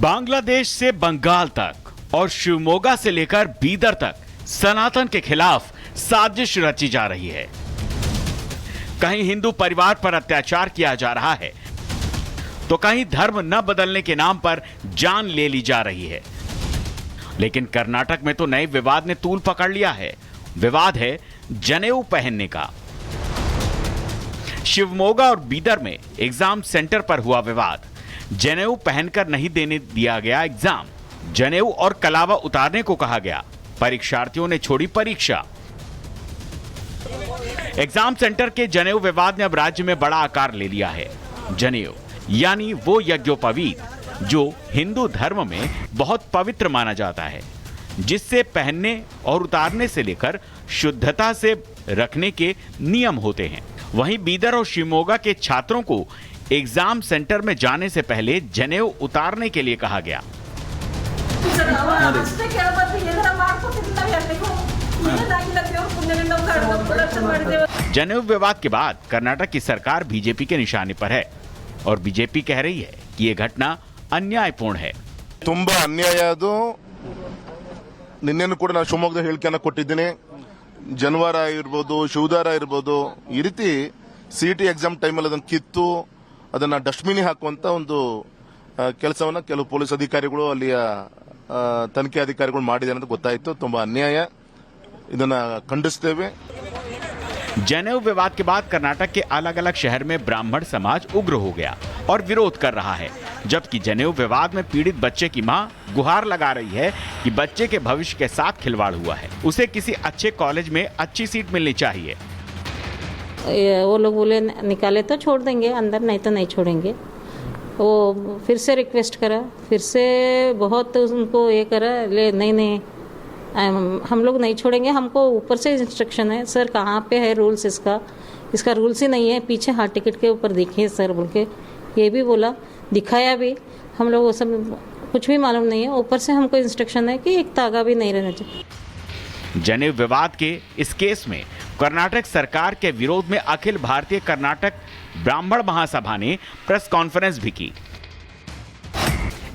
बांग्लादेश से बंगाल तक और शिवमोगा से लेकर बीदर तक सनातन के खिलाफ साजिश रची जा रही है। कहीं हिंदू परिवार पर अत्याचार किया जा रहा है तो कहीं धर्म न बदलने के नाम पर जान ले ली जा रही है। लेकिन कर्नाटक में तो नए विवाद ने तूल पकड़ लिया है। विवाद है जनेऊ पहनने का। शिवमोगा और बीदर में एग्जाम सेंटर पर हुआ विवाद। जनेऊ पहनकर नहीं देने दिया गया एग्जाम। जनेऊ और कलावा उतारने को कहा गया। परीक्षार्थियों ने छोड़ी परीक्षा। एग्जाम सेंटर के जनेऊ विवाद ने अब राज्य में बड़ा आकार ले लिया है। जनेऊ यानी वो यज्ञोपवीत जो हिंदू धर्म में बहुत पवित्र माना जाता है, जिससे पहनने और उतारने से लेकर शुद्धता से रखने के नियम होते हैं। वहीं बीदर और शिवमोगा के छात्रों को एग्जाम सेंटर में जाने से पहले जनेऊ उतारने के लिए कहा गया। जनेऊ विवाद के बाद कर्नाटक की सरकार बीजेपी के निशाने पर है और बीजेपी कह रही है कि यह घटना अन्यायपूर्ण है। ತುಂಬಾ ಅನ್ಯಾಯ ಅದು। ನಿನ್ನೆನೂ ಕೂಡ ನಾನು ಶಿವಮೊಗ್ಗದ ಹೇಳಿಕೆಯನ್ನು ಕೊಟ್ಟಿದ್ದೀನಿ। ಜನವಾರ ಇರಬಹುದು, ಶಿವದಾರ ಇರಬಹುದು, ಈ ರೀತಿ ಸಿಟಿ ಎಕ್ಸಾಮ್ ಟೈಮಲ್ಲಿ ಅದನ್ನು ಕಿತ್ತು ಅದನ್ನ ಡಸ್ಟ್ಬಿನ್ ಹಾಕುವಂತ ಒಂದು ಕೆಲಸವನ್ನ ಕೆಲವು ಪೊಲೀಸ್ ಅಧಿಕಾರಿಗಳು ಅಲ್ಲಿಯ ತನಿಖೆ ಅಧಿಕಾರಿಗಳು ಮಾಡಿದ್ದಾರೆ ಅಂತ ಗೊತ್ತಾಯಿತು। ತುಂಬಾ ಅನ್ಯಾಯ, ಇದನ್ನ ಖಂಡಿಸ್ತೇವೆ। जनेऊ विवाद के बाद कर्नाटक के अलग अलग शहर में ब्राह्मण समाज उग्र हो गया और विरोध कर रहा है, जबकि जनेऊ विवाद में पीड़ित बच्चे की मां गुहार लगा रही है कि बच्चे के भविष्य के साथ खिलवाड़ हुआ है, उसे किसी अच्छे कॉलेज में अच्छी सीट मिलनी चाहिए। वो लोग बोले निकाले तो छोड़ देंगे अंदर, नहीं तो नहीं छोड़ेंगे। वो फिर से रिक्वेस्ट करा, फिर से बहुत उनको ये करा, ले नहीं हम लोग नहीं छोड़ेंगे। हमको ऊपर से इंस्ट्रक्शन है सर, कहाँ पे है रूल्स, इसका रूल्स ही नहीं है। पीछे हार्ट टिकट के ऊपर देखिए सर बोल के ये भी बोला, दिखाया भी। हम लोग वो सब कुछ भी मालूम नहीं है। ऊपर से हमको इंस्ट्रक्शन है कि एक तागा भी नहीं रहना चाहिए। जनेऊ विवाद के इस केस में कर्नाटक सरकार के विरोध में अखिल भारतीय कर्नाटक ब्राह्मण महासभा ने प्रेस कॉन्फ्रेंस भी की।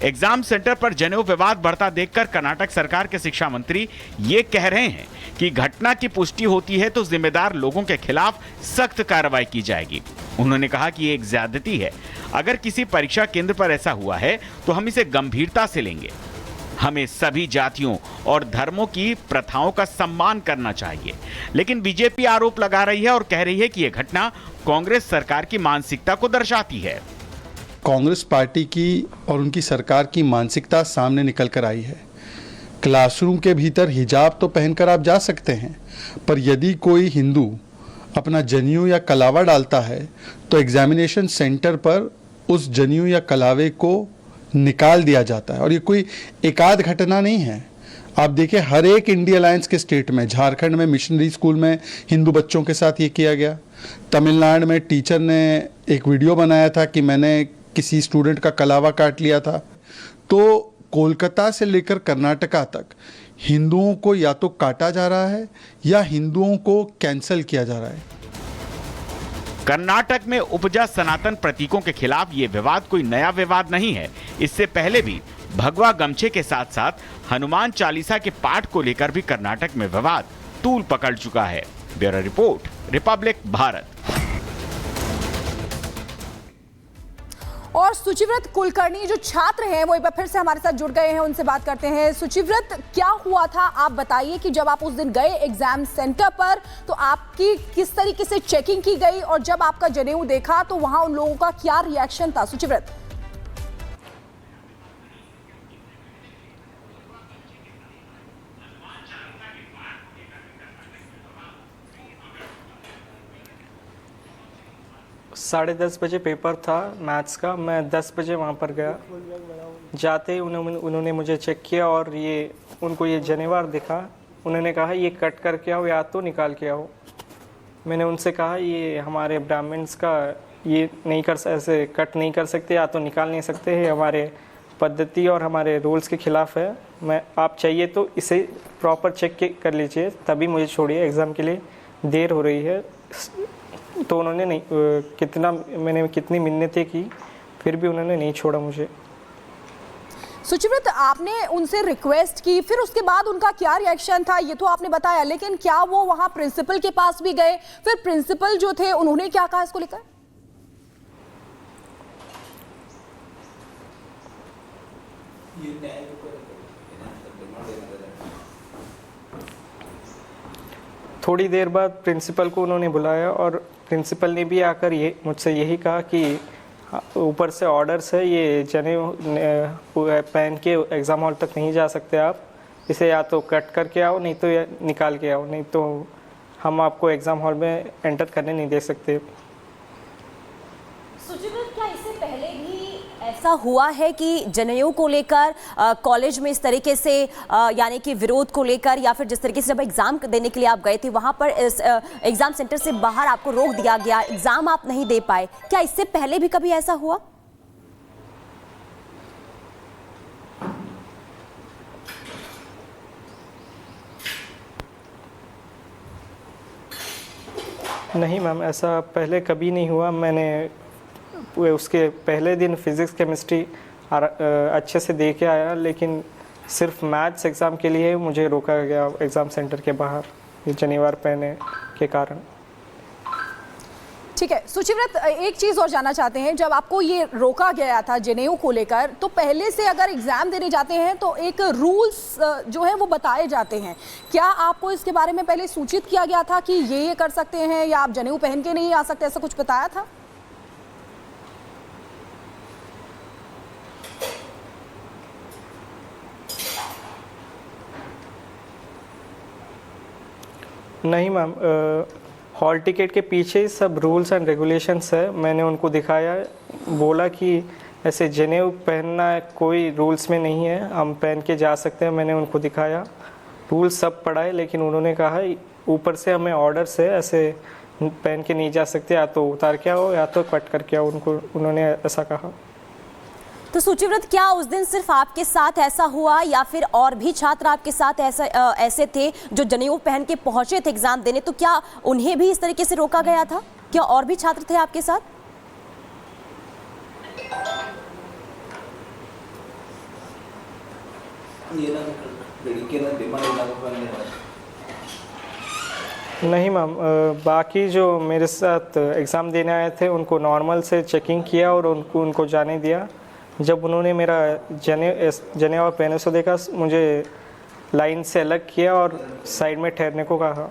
एग्जाम सेंटर पर जनेऊ विवाद बढ़ता देखकर कर्नाटक सरकार के शिक्षा मंत्री ये कह रहे हैं कि घटना की पुष्टि होती है तो जिम्मेदार लोगों के खिलाफ सख्त कार्रवाई की जाएगी। उन्होंने कहा कि ये एक ज्यादती है। अगर किसी परीक्षा केंद्र पर ऐसा हुआ है तो हम इसे गंभीरता से लेंगे। हमें सभी जातियों और धर्मों की प्रथाओं का सम्मान करना चाहिए। लेकिन बीजेपी आरोप लगा रही है और कह रही है कि यह घटना कांग्रेस सरकार की मानसिकता को दर्शाती है। कांग्रेस पार्टी की और उनकी सरकार की मानसिकता सामने निकल कर आई है। क्लासरूम के भीतर हिजाब तो पहनकर आप जा सकते हैं, पर यदि कोई हिंदू अपना जनेऊ या कलावा डालता है तो एग्जामिनेशन सेंटर पर उस जनेऊ या कलावे को निकाल दिया जाता है। और ये कोई एकाध घटना नहीं है। आप देखिए हर एक इंडिया अलायंस के स्टेट में, झारखंड में मिशनरी स्कूल में हिंदू बच्चों के साथ ये किया गया। तमिलनाडु में टीचर ने एक वीडियो बनाया था कि मैंने किसी स्टूडेंट का कलावा काट लिया था। तो कोलकाता से लेकर कर्नाटका तक हिंदुओं को या तो काटा जा रहा है या हिंदुओं को कैंसिल किया जा रहा है। कर्नाटक में उपजा सनातन प्रतीकों के खिलाफ ये विवाद कोई नया विवाद नहीं है। इससे पहले भी भगवा गमछे के साथ साथ हनुमान चालीसा के पाठ को लेकर भी कर्नाटक में विवाद तूल पकड़ चुका है। Bureau report, Republic Bharat. और सुचिव्रत कुलकर्णी जो छात्र हैं वो एक बार फिर से हमारे साथ जुड़ गए हैं, उनसे बात करते हैं। सुचिव्रत, क्या हुआ था आप बताइए कि जब आप उस दिन गए एग्जाम सेंटर पर तो आपकी किस तरीके से चेकिंग की गई और जब आपका जनेऊ देखा तो वहां उन लोगों का क्या रिएक्शन था? सुचिव्रत। साढ़े 10 बजे पेपर था मैथ्स का। मैं 10 बजे वहाँ पर गया। जाते ही उन्होंने मुझे चेक किया और ये उनको ये जनेवार दिखा। उन्होंने कहा ये कट करके आओ या तो निकाल के आओ। मैंने उनसे कहा ये हमारे ब्राह्मण्स का ये नहीं ऐसे कट नहीं कर सकते या तो निकाल नहीं सकते हैं, हमारे पद्धति और हमारे रूल्स के खिलाफ है। आप चाहिए तो इसे प्रॉपर चेक कर लीजिए तभी मुझे छोड़िए, एग्ज़ाम के लिए देर हो रही है। तो उन्होंने नहीं मैंने कितनी मिन्नतें की फिर भी उन्होंने नहीं छोड़ा मुझे। सुचिव्रत, आपने उनसे रिक्वेस्ट की, फिर उसके बाद उनका क्या रिएक्शन था ये तो आपने बताया, लेकिन क्या वो वहां प्रिंसिपल के पास भी गए? फिर प्रिंसिपल जो थे उन्होंने क्या कहा इसको लेकर? थोड़ी देर बाद प्रिंसिपल को उन्होंने बुलाया और प्रिंसिपल ने भी आकर ये मुझसे यही कहा कि ऊपर से ऑर्डर्स है, ये जने पहन के एग्ज़ाम हॉल तक नहीं जा सकते आप, इसे या तो कट करके आओ नहीं तो या निकाल के आओ, नहीं तो हम आपको एग्ज़ाम हॉल में एंटर करने नहीं दे सकते। सुचिव्रत, क्या इससे पहले भी ऐसा हुआ है कि जनेऊ को लेकर कॉलेज में इस तरीके से यानी कि विरोध को लेकर, या फिर जिस तरीके से जब एग्जाम देने के लिए आप गए थे वहां पर एग्जाम सेंटर से बाहर आपको रोक दिया गया, एग्जाम आप नहीं दे पाए, क्या इससे पहले भी कभी ऐसा हुआ? नहीं मैम, ऐसा पहले कभी नहीं हुआ। मैंने उसके पहले दिन फिज़िक्स केमिस्ट्री अच्छे से दे के आया, लेकिन सिर्फ मैथ्स एग्ज़ाम के लिए मुझे रोका गया एग्ज़ाम सेंटर के बाहर, ये जनेवर पहने के कारण। ठीक है सुचिव्रत, एक चीज़ और जानना चाहते हैं, जब आपको ये रोका गया था जनेऊ को लेकर, तो पहले से अगर एग्ज़ाम देने जाते हैं तो एक रूल्स जो है वो बताए जाते हैं, क्या आपको इसके बारे में पहले सूचित किया गया था कि ये कर सकते हैं या आप जनेऊ पहन के नहीं आ सकते, ऐसा कुछ बताया था? नहीं मैम, हॉल टिकट के पीछे ही सब रूल्स एंड रेगुलेशंस है, मैंने उनको दिखाया, बोला कि ऐसे जनेऊ पहनना कोई रूल्स में नहीं है, हम पहन के जा सकते हैं, मैंने उनको दिखाया, रूल्स सब पढ़ाए, लेकिन उन्होंने कहा ऊपर से हमें ऑर्डर से ऐसे पहन के नहीं जा सकते, या तो उतार के आओ या तो कट करके आओ, उन्होंने ऐसा कहा। तो सुचिव्रत, क्या उस दिन सिर्फ आपके साथ ऐसा हुआ या फिर और भी छात्र आपके साथ ऐसे थे जो जनेऊ पहन के पहुंचे थे एग्जाम देने, तो क्या उन्हें भी इस तरीके से रोका गया था? क्या और भी छात्र थे आपके साथ? नहीं मैम, बाकी जो मेरे साथ एग्ज़ाम देने आए थे उनको नॉर्मल से चेकिंग किया और उनको जाने दिया। जब उन्होंने मेरा जनेवा पहने से देखा, मुझे लाइन से अलग किया और साइड में ठहरने को कहा।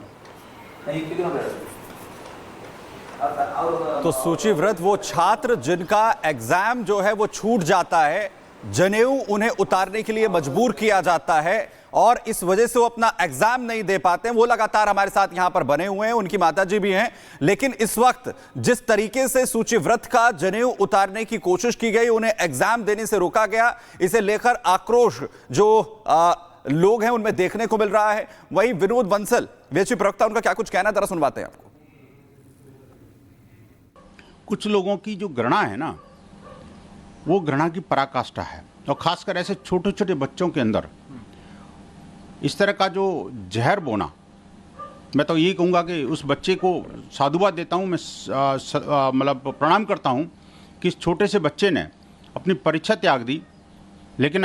तो सुचिव्रत, वो छात्र जिनका एग्जाम जो है वो छूट जाता है, जनेऊ उन्हें उतारने के लिए मजबूर किया जाता है और इस वजह से वो अपना एग्जाम नहीं दे पाते हैं, वो लगातार हमारे साथ यहां पर बने हुए हैं, उनकी माताजी भी हैं। लेकिन इस वक्त जिस तरीके से सुचिव्रत का जनेऊ उतारने की कोशिश की गई, उन्हें एग्जाम देने से रोका गया, इसे लेकर आक्रोश जो लोग हैं उनमें देखने को मिल रहा है। वहीं विनोद बंसल, वीएचपी प्रवक्ता, उनका क्या कुछ कहना है, जरा सुनवाते हैं आपको। कुछ लोगों की जो घृणा है ना, वो घृणा की पराकाष्ठा है, और खासकर ऐसे छोटे छोटे बच्चों के अंदर इस तरह का जो जहर बोना, मैं तो यही कहूँगा कि उस बच्चे को साधुवाद देता हूँ, मैं मतलब प्रणाम करता हूँ कि इस छोटे से बच्चे ने अपनी परीक्षा त्याग दी, लेकिन